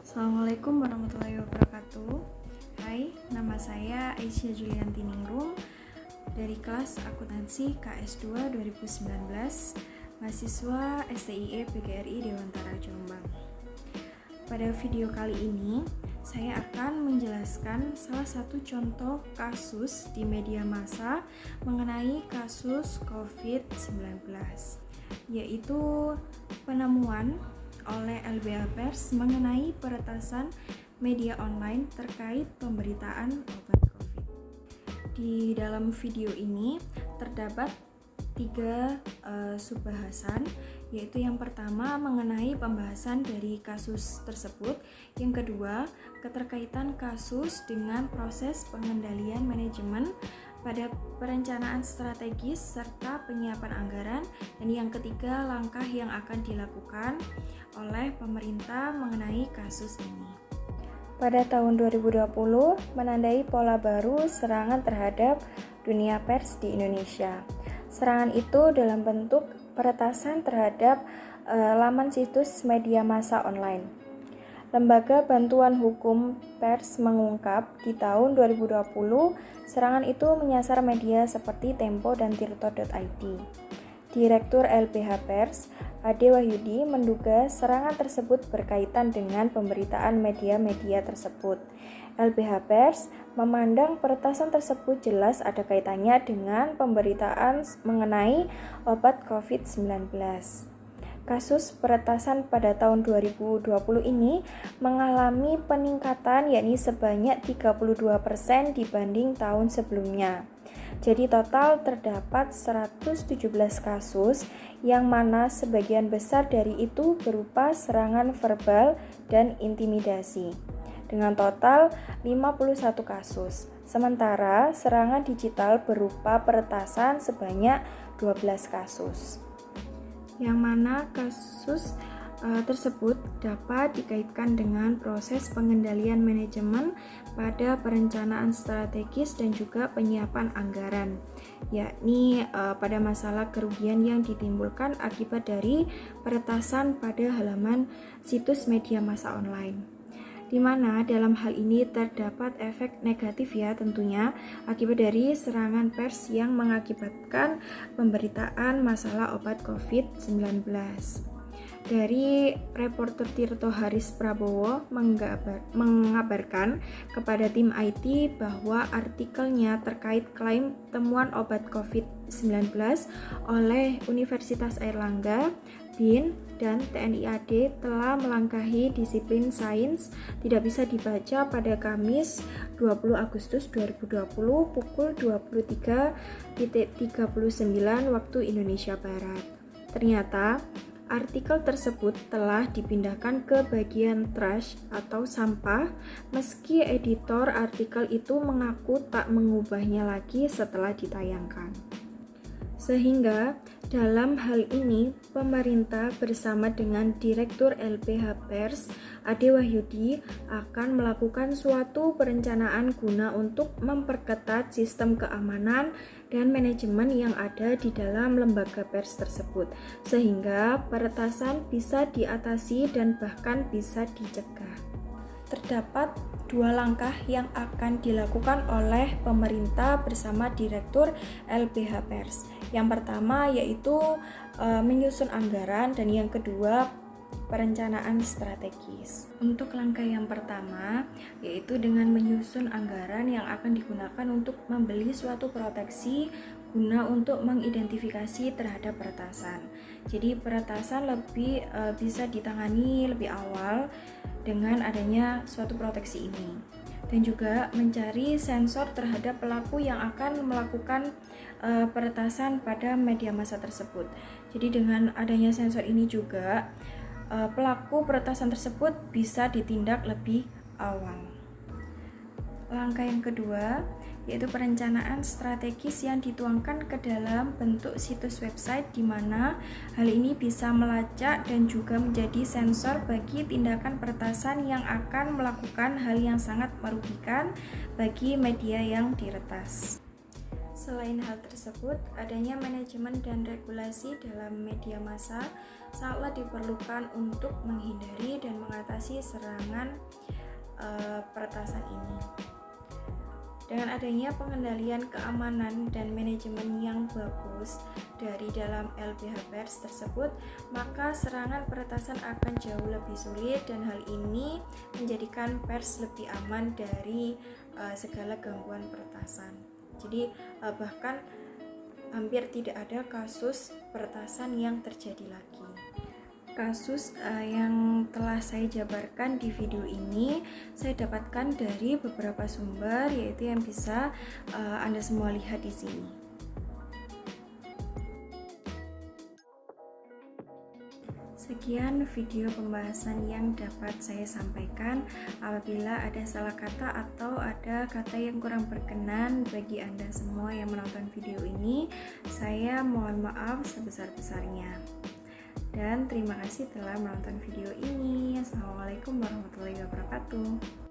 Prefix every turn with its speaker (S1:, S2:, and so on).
S1: Assalamualaikum warahmatullahi wabarakatuh. Hai, nama saya Aisyah Julianti Ningrum dari kelas akuntansi KS2 2019, mahasiswa STIE PGRI Dewantara Jombang. Pada video kali ini, saya akan menjelaskan salah satu contoh kasus di media massa mengenai kasus COVID-19, yaitu penemuan oleh LBH Pers mengenai peretasan media online terkait pemberitaan obat COVID. Di dalam video ini terdapat 3 subbahasan, yaitu yang pertama mengenai pembahasan dari kasus tersebut, yang kedua keterkaitan kasus dengan proses pengendalian manajemen pada perencanaan strategis serta penyiapan anggaran, dan yang ketiga langkah yang akan dilakukan oleh pemerintah mengenai kasus ini. Pada tahun 2020 menandai pola baru serangan terhadap dunia pers di Indonesia. Serangan itu dalam bentuk peretasan terhadap laman situs media massa online. Lembaga Bantuan Hukum Pers mengungkap di tahun 2020 serangan itu menyasar media seperti Tempo dan Tirto.id. Direktur LBH Pers, Ade Wahyudi, menduga serangan tersebut berkaitan dengan pemberitaan media-media tersebut. LBH Pers memandang peretasan tersebut jelas ada kaitannya dengan pemberitaan mengenai obat COVID-19. Kasus peretasan pada tahun 2020 ini mengalami peningkatan yakni sebanyak 32% dibanding tahun sebelumnya. Jadi total terdapat 117 kasus yang mana sebagian besar dari itu berupa serangan verbal dan intimidasi dengan total 51 kasus. Sementara serangan digital berupa peretasan sebanyak 12 kasus. Yang mana kasus tersebut dapat dikaitkan dengan proses pengendalian manajemen pada perencanaan strategis dan juga penyiapan anggaran, yakni pada masalah kerugian yang ditimbulkan akibat dari peretasan pada halaman situs media massa online, di mana dalam hal ini terdapat efek negatif ya tentunya akibat dari serangan pers yang mengakibatkan pemberitaan masalah obat COVID-19. Dari reporter Tirto Haris Prabowo mengabarkan kepada tim IT bahwa artikelnya terkait klaim temuan obat COVID-19 oleh Universitas Airlangga, BIN, dan TNI AD telah melangkahi disiplin sains tidak bisa dibaca pada Kamis 20 Agustus 2020 pukul 23.39 waktu Indonesia Barat. Ternyata artikel tersebut telah dipindahkan ke bagian trash atau sampah, meski editor artikel itu mengaku tak mengubahnya lagi setelah ditayangkan. Sehingga dalam hal ini pemerintah bersama dengan Direktur LBH Pers Ade Wahyudi akan melakukan suatu perencanaan guna untuk memperketat sistem keamanan dan manajemen yang ada di dalam lembaga pers tersebut, sehingga peretasan bisa diatasi dan bahkan bisa dicegah. Terdapat 2 langkah yang akan dilakukan oleh pemerintah bersama Direktur LBH Pers. Yang pertama yaitu menyusun anggaran, dan yang kedua perencanaan strategis. Untuk langkah yang pertama yaitu dengan menyusun anggaran yang akan digunakan untuk membeli suatu proteksi guna untuk mengidentifikasi terhadap peretasan. Jadi peretasan lebih bisa ditangani lebih awal dengan adanya suatu proteksi ini, dan juga mencari sensor terhadap pelaku yang akan melakukan peretasan pada media massa tersebut. Jadi dengan adanya sensor ini juga pelaku peretasan tersebut bisa ditindak lebih awal. Langkah yang kedua yaitu perencanaan strategis yang dituangkan ke dalam bentuk situs website, di mana hal ini bisa melacak dan juga menjadi sensor bagi tindakan peretasan yang akan melakukan hal yang sangat merugikan bagi media yang diretas. Selain hal tersebut, adanya manajemen dan regulasi dalam media massa sangatlah diperlukan untuk menghindari dan mengatasi serangan peretasan ini. Dengan adanya pengendalian keamanan dan manajemen yang bagus dari dalam LBH Pers tersebut, maka serangan peretasan akan jauh lebih sulit dan hal ini menjadikan pers lebih aman dari segala gangguan peretasan. Jadi bahkan hampir tidak ada kasus peretasan yang terjadi lagi. Kasus yang telah saya jabarkan di video ini saya dapatkan dari beberapa sumber, yaitu yang bisa Anda semua lihat di sini. Sekian video pembahasan yang dapat saya sampaikan. Apabila ada salah kata atau ada kata yang kurang berkenan bagi Anda semua yang menonton video ini, saya mohon maaf sebesar-besarnya. Dan terima kasih telah menonton video ini. Assalamualaikum warahmatullahi wabarakatuh.